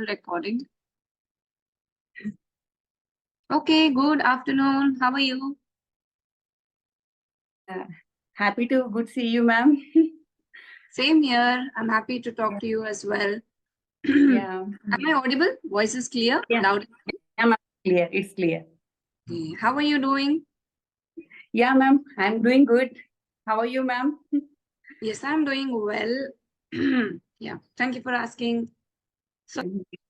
Recording. Okay, good afternoon. How are you? Uh, Happy to good see you, ma'am. Same here. I'm happy to talk to you as well. Yeah, Am I audible? Voice is clear, yeah, loud. yeah, ma'am. Clear. It's clear. Okay. How are you doing? Yeah, ma'am. I'm doing good. How are you, ma'am? Yes, I'm doing well. Yeah, thank you for asking. So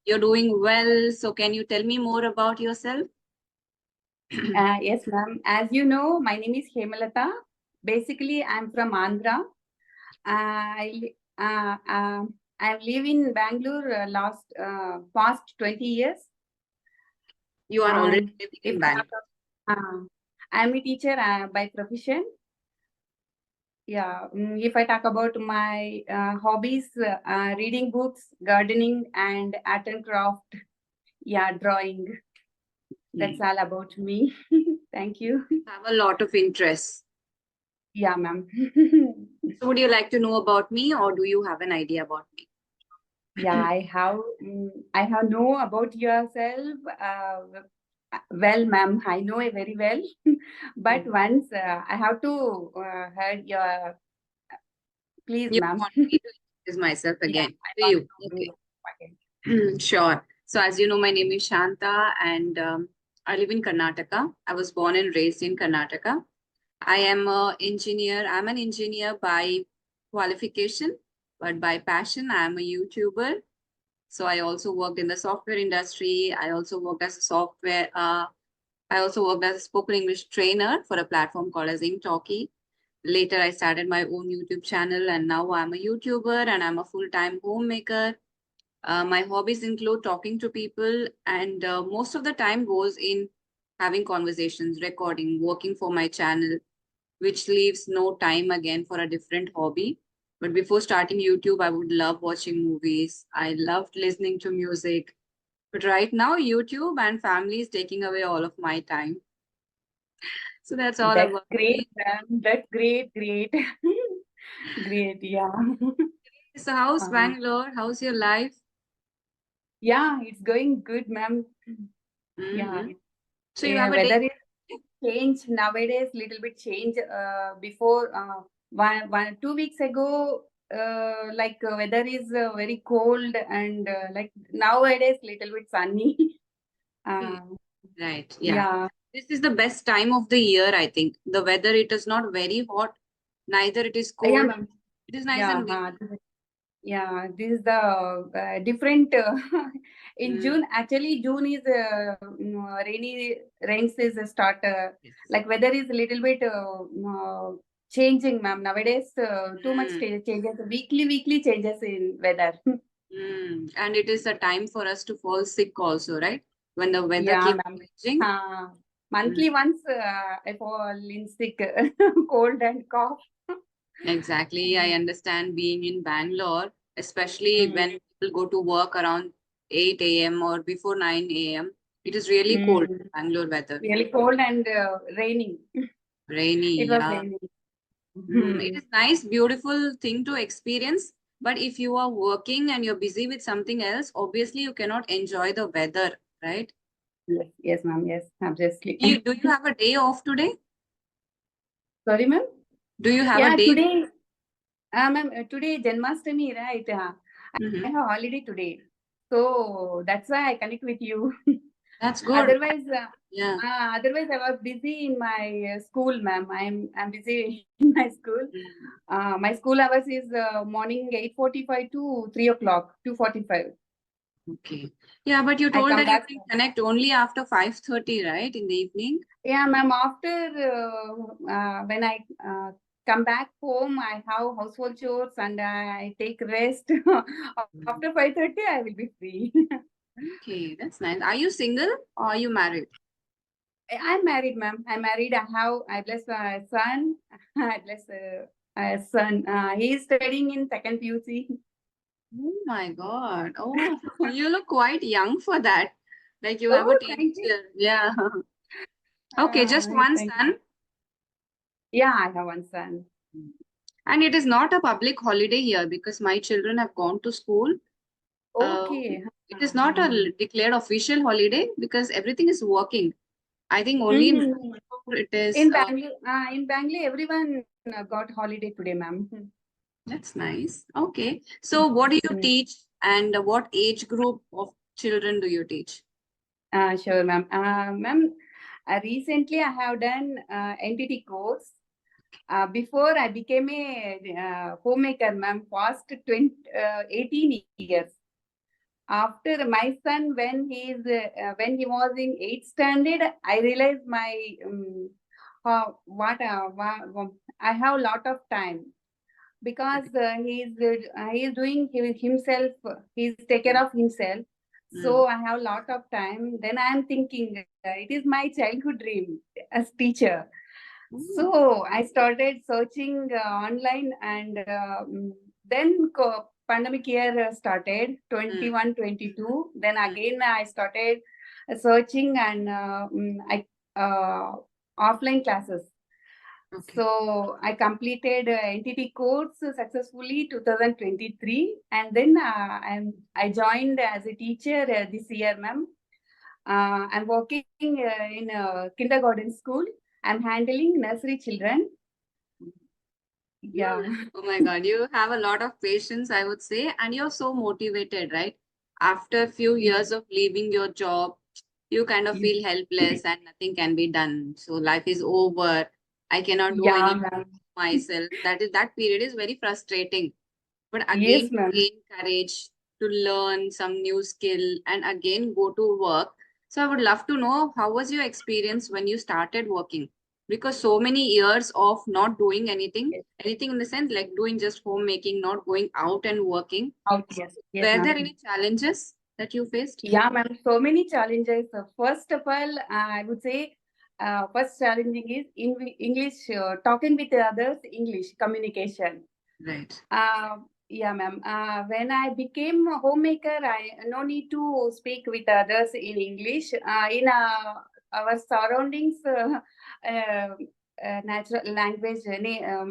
you're doing well. So can you tell me more about yourself? Yes, ma'am. As you know, my name is Hemalata. Basically, I'm from Andhra. I live in Bangalore past 20 years. You are already living If in I talk Bangalore. I'm a teacher by profession. Yeah, if I talk about my hobbies, reading books, gardening, and art and craft, yeah, drawing. That's Okay. all about me. Thank you. Have a lot of interests. Yeah, ma'am. So would you like to know about me or do you have an idea about me? Yeah, I have know about yourself. Well, ma'am, I know it very well. But once I have to heard your, please, You ma'am. want me to introduce myself Yeah, again I to want you. to Okay. know again. Sure. So, as you know, my name is Shanta and I live in Karnataka. I was born and raised in Karnataka. I am an engineer. I'm an engineer by qualification, but by passion, I am a YouTuber. So, I also worked in the software industry. I also worked as a spoken English trainer for a platform called as Talkie. Later, I started my own YouTube channel, and now I'm a YouTuber and I'm a full-time homemaker. My hobbies include talking to people, and most of the time goes in having conversations, recording, working for my channel, which leaves no time again for a different hobby. But before starting YouTube, I would love watching movies. I loved listening to music. But right now, YouTube and family is taking away all of my time. So that's all That's about great, me. ma'am. That's great, great. Great, yeah. So, how's Uh, Bangalore? How's your life? yeah, it's going good, ma'am. Yeah, Hmm. So, you have a day. weather is change nowadays, little bit change. Before 2 weeks ago, weather is very cold and like nowadays little bit sunny. Hmm. uh, Right. Yeah. yeah, This is the best time of the year, I think. The weather, it is not very hot, neither it is yeah, cold. ma'am. It is nice Yeah, and windy. yeah, this is the different. In Mm, June, actually, June is rains is start. yes. Like weather is a little bit changing, ma'am. Nowadays, too much Mm, changes. Weekly changes in weather. And it is a time for us to fall sick also, right? When the weather Yeah, keeps ma'am. changing. Mm, Monthly once I fall in sick, cold and cough. exactly. I understand being in Bangalore, especially Mm, when people go to work around 8 a.m. or before 9 a.m. It is really cold, mm. Bangalore weather. Really cold and raining. It Rainy, was yeah. raining. It is nice, beautiful thing to experience. But if you are working and you're busy with something else, obviously you cannot enjoy the weather, right? Yes, yes, ma'am. Yes, obviously. Do you have a day off today? Sorry, ma'am. Do you have a Yeah, day? today, ma'am, today Janmashtami, right? I Mhm. have holiday today, so that's why I connect with you. That's good. Otherwise, Yeah. otherwise I was busy in my school, ma'am. I'm busy in my school. Mm. My school hours is morning 8:45 to 3 o'clock, 2:45. Okay. Yeah, but you I told come that you back. can connect only after 5:30, right? In the evening? Yeah, ma'am. After when I come back home, I have household chores and I take rest. Mm. After 5:30, I will be free. Okay, that's nice. Are you single or are you married? I'm married, ma'am. I'm married. I bless my son. I bless a son. He is studying in second PUC. Oh my God. Oh, you look quite young for that. Like you have a Oh, thank you. teenager. Yeah. Okay, just one Thank you. son. Yeah, I have one son. And it is not a public holiday here because my children have gone to school. Uh, Okay. It is not a declared official holiday because everything is working. I think only in Mhm. Bangalore it is. In Bangalore, everyone got holiday today, ma'am. That's nice. Okay. So, what do you Mm. teach and what age group of children do you teach? Sure, ma'am. Ma'am, recently I have done entity course. Before I became a homemaker, ma'am, past 18 years. After my son, when he was in 8th standard, I realized I have a lot of time because he is doing himself. He's take care of himself. Mm. So I have a lot of time. Then I am thinking it is my childhood dream as teacher. Mm. So I started searching online, and then pandemic year started Mm. 21, 22. Then Mm. again I started searching, and I offline classes. Okay. So I completed entity course successfully 2023, and then I joined as a teacher this year, ma'am. I'm working in a kindergarten school. I'm handling nursery children. Yeah. Oh my God, you have a lot of patience, I would say, and you're so motivated, right? After a few Yes. years of leaving your job, you kind of Yes. feel helpless and nothing can be done. So life is over. I cannot do Yeah, anything ma'am. myself. That period is very frustrating. But Yes, again, to ma'am. gain courage to learn some new skill and again go to work. So I would love to know how was your experience when you started working? Because so many years of not doing anything, Yes. anything in the sense like doing just homemaking, not going out and working. Out, So yes. Yes, were there ma'am. any challenges that you faced? Yeah, ma'am. So many challenges. First of all, I would say first challenging is in English, talking with others, English communication. Right. Uh, yeah, ma'am. When I became a homemaker, I no need to speak with others in English. In our surroundings, natural language,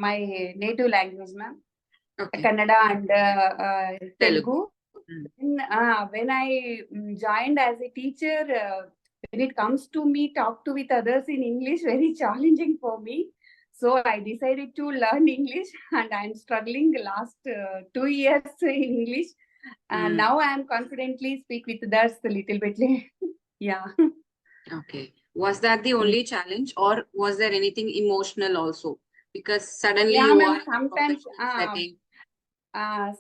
my native language, ma'am, Okay. Kannada and Telugu. Telugu. Mm. When I joined as a teacher, when it comes to me talk to with others in English, very challenging for me. So I decided to learn English, and I'm struggling last 2 years in English. And Mm. now I'm confidently speak with others a little bit. Yeah. Okay. Was that the only challenge, or was there anything emotional also? Because suddenly Yeah, you are ma'am. in a professional setting.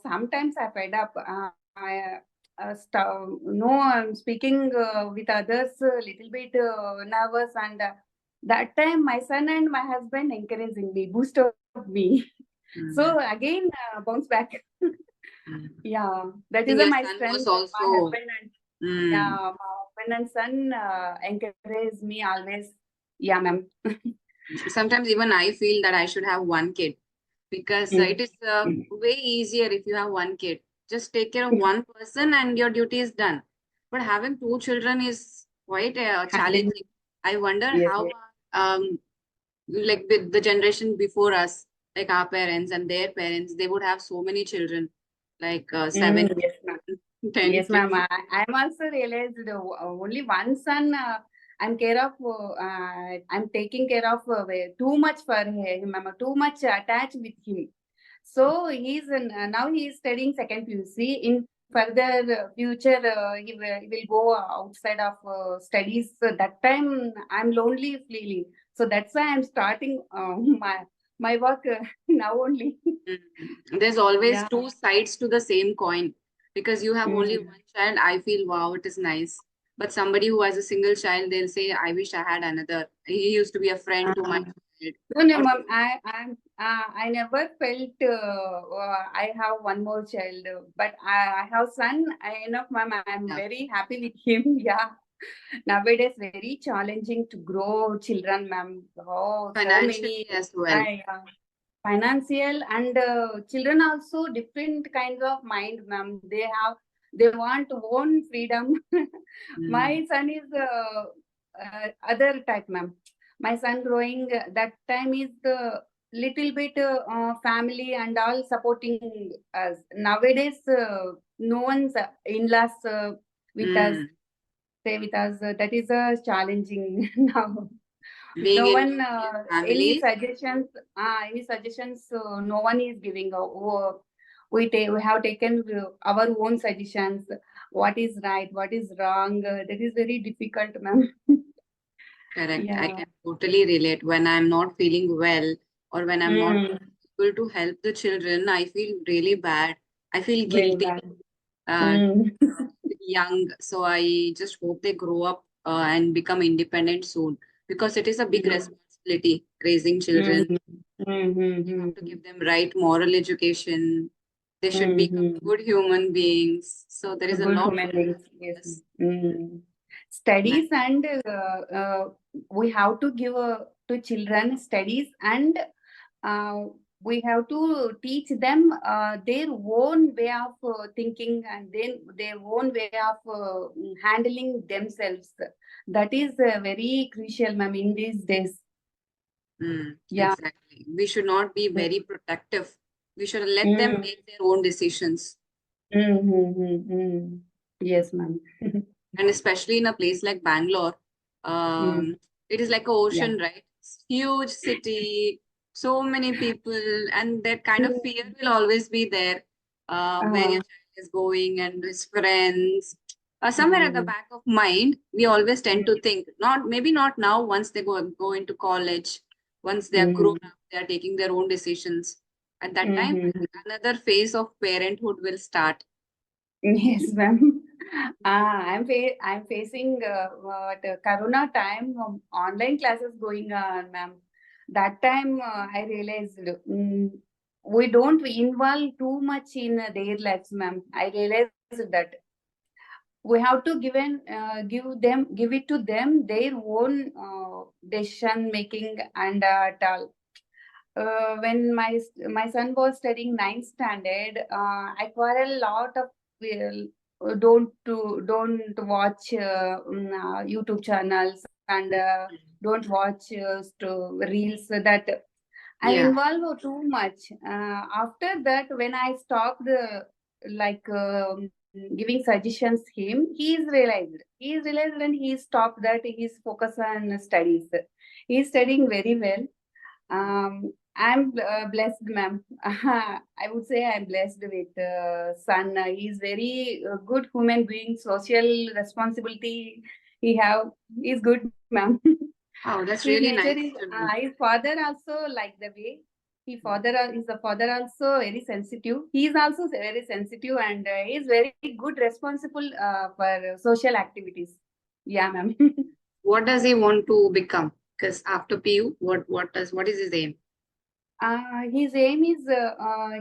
Sometimes I fed up. No, I'm speaking with others a little bit nervous, and that time my son and my husband encouraging me, boosted me. Mm. So again, bounce back. Mm. Yeah, I that is think your my son was strength. My also. husband and Mm. yeah, my husband and son encourage me always. Yeah, ma'am. Sometimes even I feel that I should have one kid because Mm. it is way easier if you have one kid. Just take care of one person and your duty is done. But having two children is quite challenging. I wonder Yes, how yes. like the generation before us, like our parents and their parents, they would have so many children, like seven, Yes, ma'am. 10 Yes, ma'am. kids. I'm also realized only one son. I'm care of. I'm taking care of too much for him. I'm too much attached with him. So now he is studying second PUC. In further future, he will go outside of studies. So that time I'm lonely feeling. So that's why I'm starting my work now only. Mm. There's always Yeah. two sides to the same coin because you have only Mm. one child. I feel wow, it is nice. But somebody who has a single child, they'll say, I wish I had another. He used to be a friend to my child. No, no, Or ma'am. I never felt I have one more child, but I have son. Enough, ma'am. I'm yeah, very happy with him. Yeah. Nowadays, very challenging to grow children, ma'am. Oh, so financially many. as well. I Financial and children also different kinds of mind, ma'am. They want own freedom. Mm. My son is other type, ma'am. My son growing that time is the little bit family and all supporting us. Nowadays, no one's in-laws. with us, Mm. stay with us. That is challenging now. Being No in one, nuclear any family, suggestions, no one is giving. We have taken our own suggestions. What is right? What is wrong? That is very difficult, ma'am. correct. I Yeah. can totally relate. When I'm not feeling well or when I'm not Mm, able to help the children, I feel really bad. I feel very guilty. bad. Uh, Mm, Young, so I just hope they grow up and become independent soon because it is a big mm, responsibility raising children. mm, mm, You have mm, to mm, give them right moral education. They should mm, become mm. good human beings. So there A is a good lot human beings, yes. of us. Studies and we have to give to children studies and uh, we have to teach them their own way of thinking and then their own way of handling themselves. That is very crucial, ma'am, in these days. Yeah. Exactly. We should not be very protective. We should let them Mm, make their own decisions. mm, mm, mm, mm. Yes, ma'am. And especially in a place like Bangalore, Mm, it is like an yeah. ocean, right? It's huge city, so many people, and that kind of fear Mm, will always be there. Where your uh, child is going and his friends. Somewhere at the mm, back of mind, we always tend to think, not maybe not now, once they go into college, once they are grown mm, up, they are taking their own decisions. At that time, mm, another phase of parenthood will start. yes, ma'am. I'm facing what Corona time online classes going on, ma'am. That time I realized we don't involve too much in their lives, ma'am. I realized that we have to give it to them their own decision making and tal. When my son was studying ninth standard, I quarrel a lot of don't watch YouTube channels and don't watch reels that I'm Yeah. involved too much. After that, when I stopped like giving suggestions him, he's realized and he stopped that. He's focused on studies. He's studying very well. I'm blessed, ma'am. I would say I'm blessed with son. He's very good human being, social responsibility. He have. He's good, ma'am. Oh, His that's nature really is. nice to know. His father also like the way. His father also very sensitive. He is also very sensitive and he is very good, responsible for social activities. Yeah, ma'am. What does he want to become? Because after PU, what is his aim? His aim is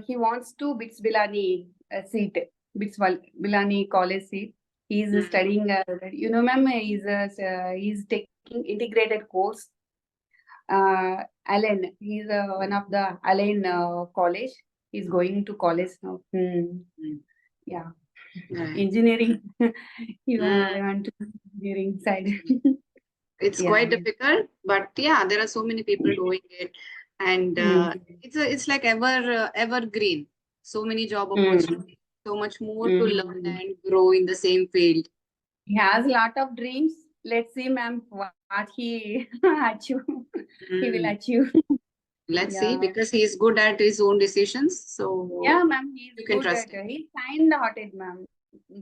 he wants to BITS Bilani seat, Bilani college seat. He's Mm, studying, ma'am, he's taking integrated course. Allen, he's one of the Allen college. He's okay. going to college now. Mm, Yeah, right. engineering. Mm, I want to engineering side. it's Yeah. quite difficult, but yeah, there are so many people doing it, and Mm. it's like evergreen. So many job Mm. opportunities, so much more to learn Mm. and grow in the same field. He has a lot of dreams. Let's see, ma'am, what he achieve. He will Mm, achieve. let's see, Yeah. because he's good at his own decisions, Yeah, so ma'am, he's you can good trust at him. he's kind-hearted, ma'am.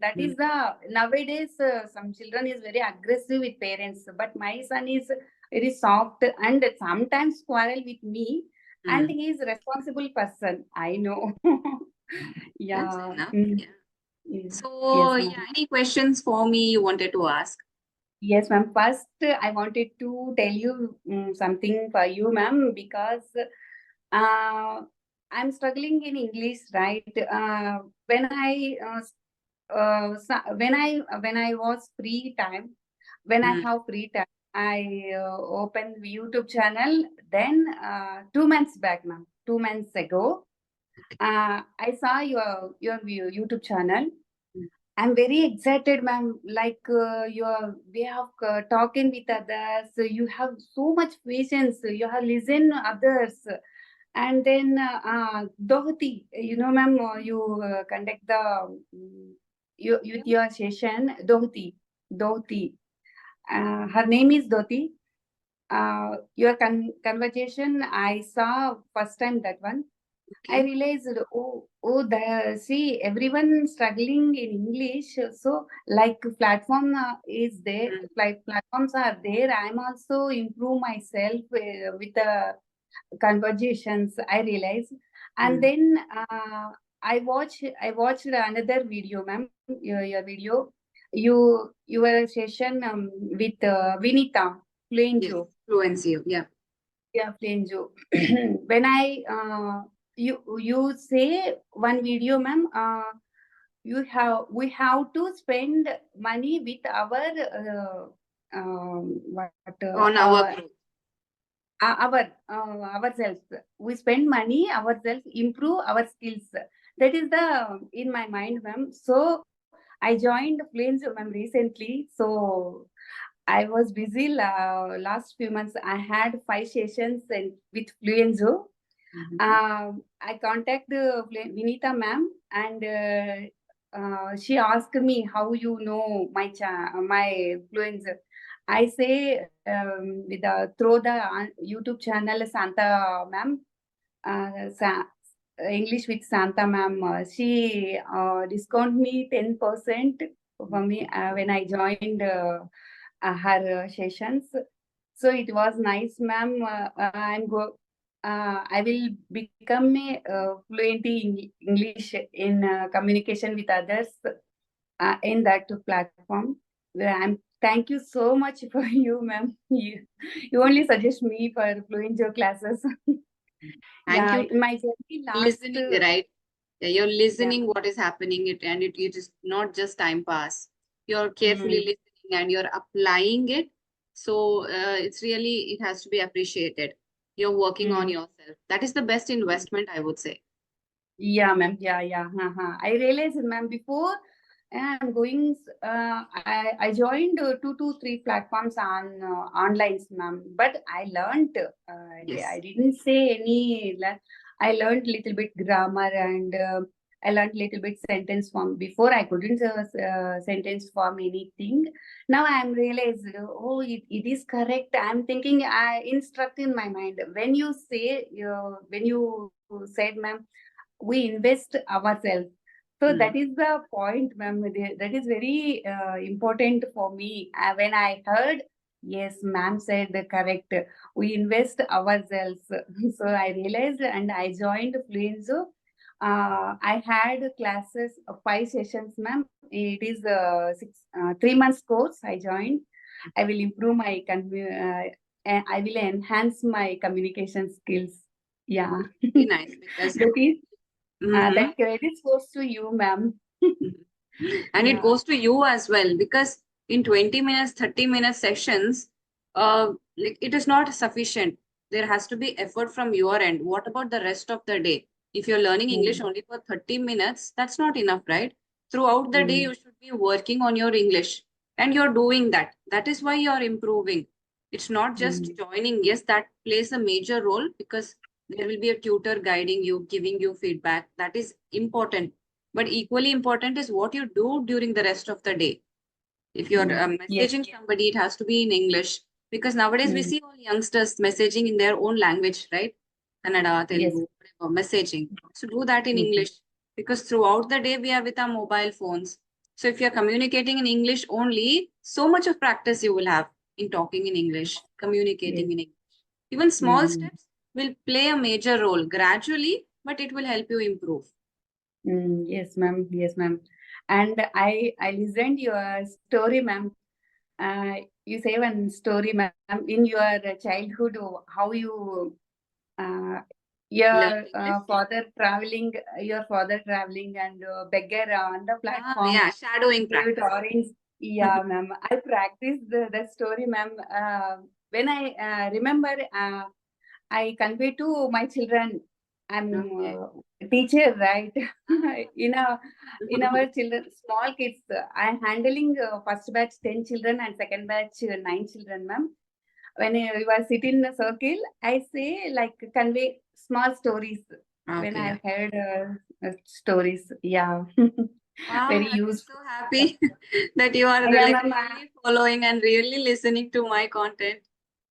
That is Mm, the nowadays some children is very aggressive with parents, but my son is very soft and sometimes quarrel with me, and mm. he is responsible person. I know. That's Yeah. enough. Mm. Yeah. Mm. So, Yes, yeah, ma'am. any questions for me you wanted to ask? Yes, ma'am. First, I wanted to tell you something for you, ma'am, because uh, I'm struggling in English, right? When I was free time, when I Mm, have free time, I opened YouTube channel. Then 2 months back, ma'am, 2 months ago, I saw your YouTube channel. mm, I'm very excited, ma'am. Like your way of talking with others, you have so much patience. You have listened others, and then Dohati, ma'am, you conduct the with your session, Dhoti. Dhoti. Her name is Dhoti. Your conversation, I saw first time that one. I Okay. realized, see, everyone struggling in English. So, like platform is there, Mm, like platforms are there. I'm also improve myself with the conversations. I realized, and mm. then I watched another video, ma'am. Your video, your session with Vinita Yes, Fluenjo. fluency. Yeah. Yeah, Fluenjo. When you say one video, ma'am, we have to spend money with our what On our growth. ourselves. We spend money ourselves, improve our skills. That is the in my mind, ma'am. So I joined Flames, ma'am, recently. So I was busy last few months. I had 5 sessions with Fluenzo. Mhm. I contacted Vinita ma'am, and she asked me how you know my Fluenzo. I say through the YouTube channel Santa ma'am, English with Santa ma'am. She discount me 10% for me when I joined her sessions. So it was nice, ma'am. I will become a fluent in English in communication with others in that platform. Thank you so much for you, ma'am. You only suggest me for fluent classes. Thank Yeah, you in my journey for last, listening, right? Yeah, you're yeah. listening what is happening it is not just time pass. You're carefully Mm, listening and you're applying it. So it's really it has to be appreciated. You're working on mm. yourself. That is the best investment, I would say. Yeah, ma'am. Yeah, yeah. I realized, ma'am, before I'm going, I joined 2 to 3 platforms on online, ma'am. But I learned, I Yes. didn't say any, I learned little bit grammar and I learned little bit sentence form. Before I couldn't sentence form anything. Now I'm realized, it is correct. I'm thinking, I instruct in my mind. When you said, ma'am, we invest ourselves. So Mm. that is the point, ma'am. That is very important for me. When I heard, yes, ma'am said the correct. We invest ourselves. So I realized and I joined Fluenzo. I had classes, 5 sessions, ma'am. It is 3 months course I joined. I will improve my and I will enhance my communication skills. Yeah. Very nice because That is Mhm. that credit goes to you, ma'am. And it Yeah. goes to you as well because in 20 minutes 30-minute sessions like it is not sufficient. There has to be effort from your end. What about the rest of the day? If you're learning English Mm, only for 30 minutes, that's not enough, right? Throughout the day mm, you should be working on your English, and you're doing that. That is why you're improving. It's not just mm, joining. Yes, that plays a major role because there will be a tutor guiding you, giving you feedback. That is important, but equally important is what you do during the rest of the day. If you're yes. messaging somebody, it has to be in English because nowadays we Mm, see all youngsters messaging in their own language, right? Kannada, yes. Telugu, whatever, messaging. So do that in Mm, English because throughout the day we are with our mobile phones. So if you're communicating in English only, so much of practice you will have in talking in English, yes. communicating in English. Even small Mm, steps will play a major role gradually, but it will help you improve. yes, ma'am. Yes, ma'am. And I listened your story, ma'am. You say one story, ma'am, in your childhood, how you uh, Learn your English. father traveling and beggar on the Ah, platform. yeah, shadowing Give it practice. orange. Yeah, ma'am. I practiced the story, ma'am. When I remember, I convey to my children. I'm Okay. a teacher, right? Ah. In our children, small kids, I'm handling first batch 10 children and second batch 9 children, ma'am. When you are sitting in a circle, I say like convey small stories when Okay, yeah. I've heard stories. Yeah. Wow, Very I'm useful. so happy that you are Yeah, like ma'am. really following and really listening to my content.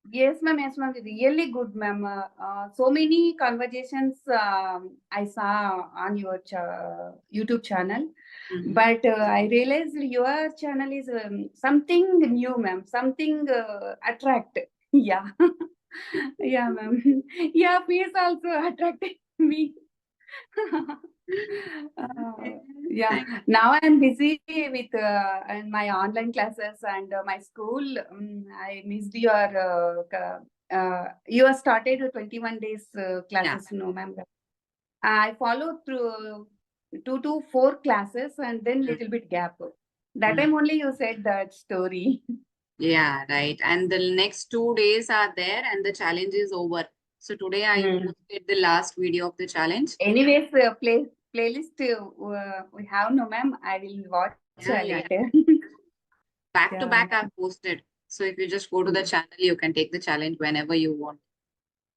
Yes, ma'am. Yes, ma'am. Really good, ma'am. So many conversations I saw on your YouTube channel, Mhm. but I realized your channel is something new, ma'am. Something attract. Yeah, yeah, ma'am. Yeah, please also attracted me. Uh, yeah, Thank now I'm busy with in my online classes and my school. I missed your you have started 21 days Yeah. classes, no, ma'am. I follow through 2 to 4 classes and then little bit gap. That Mm. time only you said that story. Yeah, right. And the next 2 days are there and the challenge is over. So today I Mm. posted the last video of the challenge. Anyways, playlist we have, no, ma'am. I will watch Yeah, yeah. later. Back to Yeah. back I've posted. So if you just go to the channel, you can take the challenge whenever you want.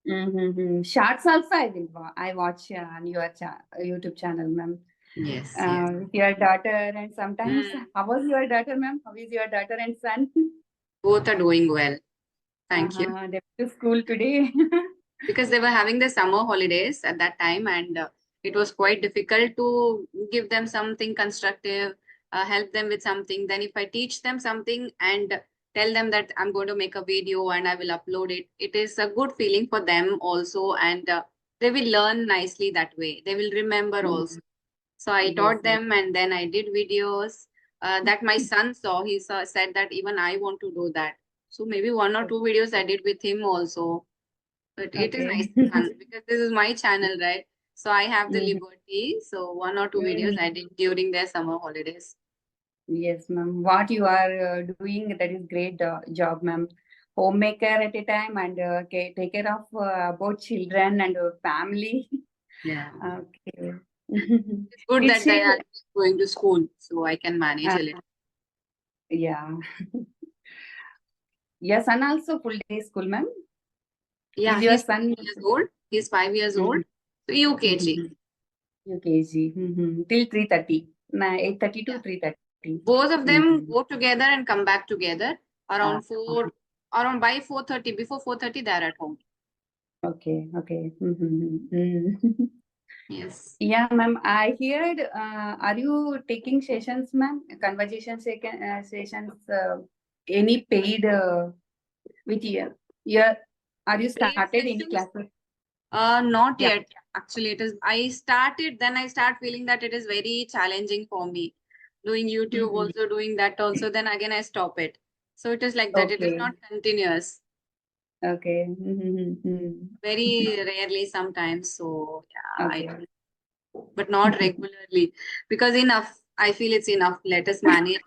Mm-hmm. Shorts also I will I watch on your YouTube channel, ma'am. Yes, yes. With your daughter and sometimes Mm. how was your daughter, ma'am? How is your daughter and son? Both are doing well. Thank you. They went to school today. Because they were having the summer holidays at that time, and it was quite difficult to give them something constructive, help them with something. Then if I teach them something and tell them that I'm going to make a video and I will upload it, it is a good feeling for them also, and they will learn nicely that way. They will remember also. Mhm. So I Yes, taught yes. them, and then I did videos that my son saw. Said that even I want to do that. So maybe 1 or 2 videos I did with him also, but it is Okay. nice fun because this is my channel, right? So I have the Mhm. liberty. So 1 or 2 videos I Mhm. did during their summer holidays. Yes, ma'am. What you are doing, that is great job, ma'am. Homemaker at a time and take care of both children and family. Yeah. Okay. It's good Is that they she? are going to school, so I can manage Uh, a little. yeah. Your son also full day school, ma'am? Yeah, Is your he's five son? years old. He's 5 years old. Mm-hmm. So UKG. Mm-hmm. UKG. Mm-hmm. Till 3:30. 8:30 to Yeah. 3:30. Both of them Mm-hmm. go together and come back together Uh, around around by 4:30. Before 4:30, they're at home. okay. Okay. Mm-hmm. Mm. Yes. Yeah, ma'am. I heard. Are you taking sessions, ma'am? Conversation sessions. Any paid with you? Yeah. Are you Paid started any sessions? classes? Not Yeah. yet. Actually, it is. I started, then I start feeling that it is very challenging for me. Doing YouTube Mm-hmm. also, doing that also, then again I stop it. So it is like that. It is Okay. not continuous. Okay. Mm-hmm. Very rarely sometimes. So yeah, I Okay. do, but not regularly. Because enough. I feel it's enough. Let us manage.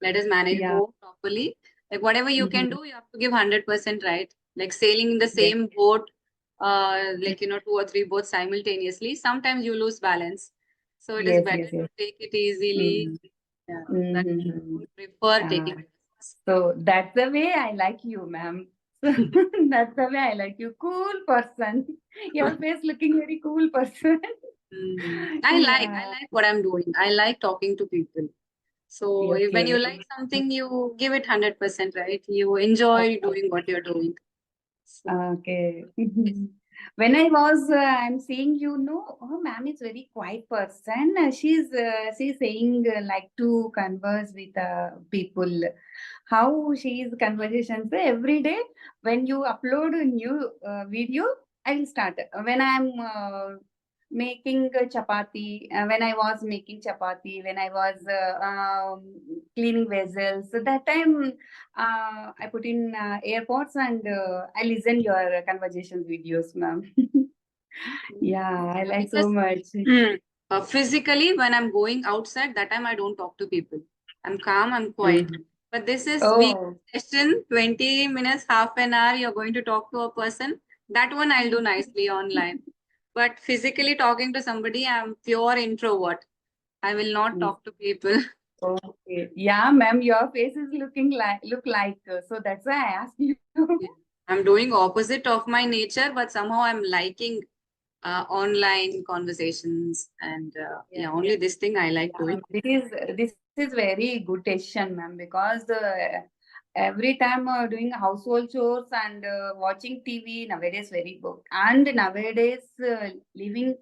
Let us manage Yeah. home properly. Like whatever you can Mm-hmm. do, you have to give 100%, right? Like sailing in the Yes. same boat, like 2 or 3 boats simultaneously. Sometimes you lose balance. So it is Yes. better Yes. to Yes. take it easily. Mm-hmm. Yeah, that I Mm-hmm. would prefer Uh, taking risks. so that's the way I like you, ma'am. That's the way I like you. Cool person. Your face looking very cool person. I Yeah. like what I'm doing. I like talking to people. So when you Okay. like something, you give it 100%, right? You enjoy doing what you're doing. So Okay. yes. When I was, I'm seeing, oh, ma'am is very quiet person. She's saying like to converse with people. How she is conversations every day. When you upload a new video, I will start. When I'm making chapati, when I was making chapati, when I was cleaning vessels, so that time I put in AirPods and I listen your conversation videos, ma'am. Yeah, I Yeah, like so because much. mm, physically, when I'm going outside, that time I don't talk to people. I'm calm, I'm quiet. Mhm. But this is week Oh, session, 20 minutes, half an hour, you're going to talk to a person. That one I'll do nicely online. But physically talking to somebody, I'm pure introvert. I will not yes. talk to people. Okay. Yeah, ma'am, your face is looking like look like so that's why I asked you. Yeah. I'm doing opposite of my nature, but somehow I'm liking online conversations, and only this thing I like doing. This is very good decision, ma'am, because every time doing household chores and watching TV nowadays very good. And nowadays living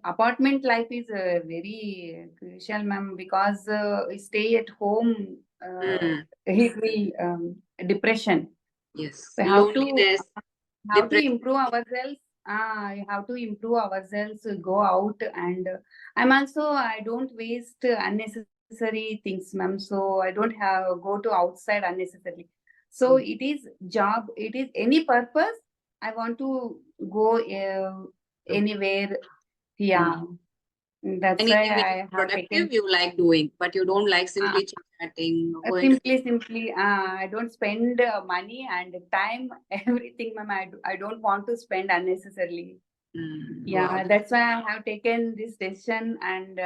apartment life is very crucial, ma'am, because stay at home Mm, it will depression. yes, We loneliness, have to depression. improve ourselves. You have to improve ourselves, go out, and I don't waste unnecessary things, ma'am. So I don't have go to outside unnecessarily. So Mm, it is job, it is any purpose. I want to go mm, anywhere. mm. Yeah, that's why Anything which is I have taken. productive, you like doing, but you don't like simply chit-chatting, going to. Simply, I don't spend money and time, everything, ma'am. I don't want to spend unnecessarily. Wow, Yeah, that's why I have taken this decision, and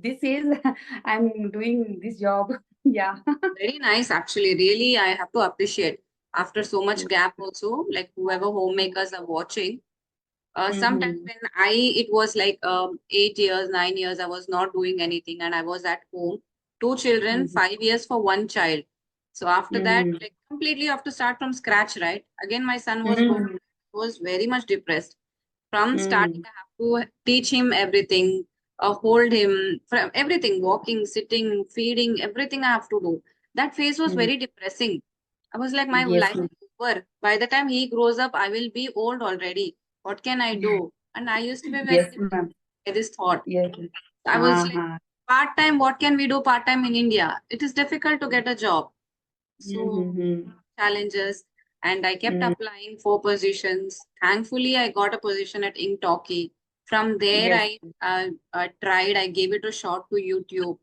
this is I'm doing this job. Yeah. very nice, actually. Really, I have to appreciate. After so much gap, also, like whoever homemakers are watching, sometimes Mm-hmm. when it was like 8 years, 9 years, I was not doing anything and I was at home. Two children, Mm-hmm. 5 years for one child. So after that, Mm-hmm. like completely you have to start from scratch, right? Again, my son was born, Mm-hmm. was very much depressed. From starting, Mm-hmm. I have to teach him everything, hold him, from everything, walking, sitting, feeding, everything I have to do. That phase was Mm-hmm. very depressing. I was like, my Yes, life ma'am. is over. By the time he grows up, I will be old already. What can I do? And I used to be very Yes, depressed ma'am. by this thought. Yes. I was like, Uh-huh. part time, what can we do part time in India? It is difficult to get a job. So Mm-hmm. challenges, and I kept Mm. applying for positions. Thankfully, I got a position at Inktalki. From there, Yes. I tried. I gave it a shot to YouTube.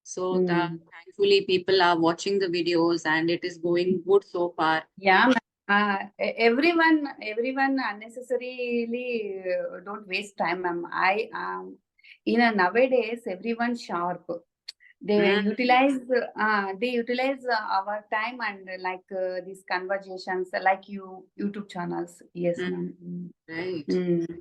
So Mm. thankfully, people are watching the videos, and it is going good so far. Yeah, everyone unnecessarily don't waste time, ma'am. Nowadays everyone sharp. Mm, They utilize our time and these conversations like YouTube channels. Yes, mm, ma'am. right. Mm,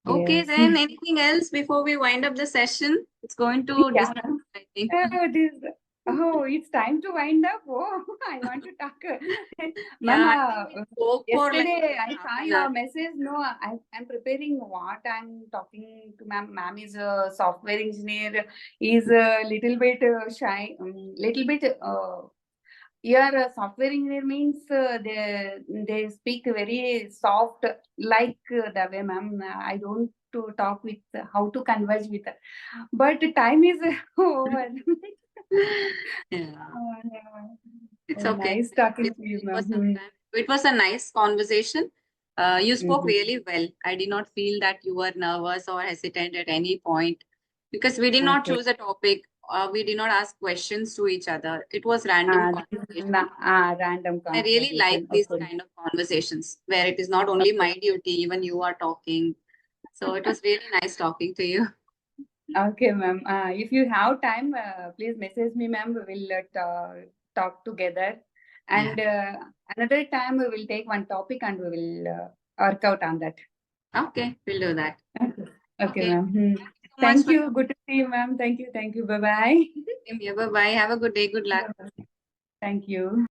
Okay, yes. then anything else before we wind up the session? It's going to Yeah. discuss, I think. Oh, it's time to wind up. Oh, I want to talk. Ma'am, Yeah, I think we spoke for like yesterday I half saw an hour. your message. No, I'm preparing what I'm talking to ma'am. Ma'am is a software engineer. Is a little bit shy, little bit. Your software engineer means they speak very soft, like the way, ma'am. I don't to talk with how to converse with, but time is over. Yeah. Yeah. It's Oh, okay. nice We talking to you, spoke for some ma'am. time. It was a nice conversation. You spoke Mhm. really well. I did not feel that you were nervous or hesitant at any point because we did not Okay. choose a topic. We did not ask questions to each other. It was random This is conversation. random I really like conversation. these Okay. kind of conversations where it is not only Okay. my duty, even you are talking. So it was really nice talking to you. Okay, ma'am. If you have time, please message me, ma'am. We will talk together. Yeah. And another time, we will take one topic and we will work out on that. Okay, we'll do that. Okay, okay, Okay. ma'am. Thank you so much Thank for you. Good to see you, ma'am. Thank you. Thank you. Bye bye. your time. Bye bye. Have a good day. Good luck. Thank you.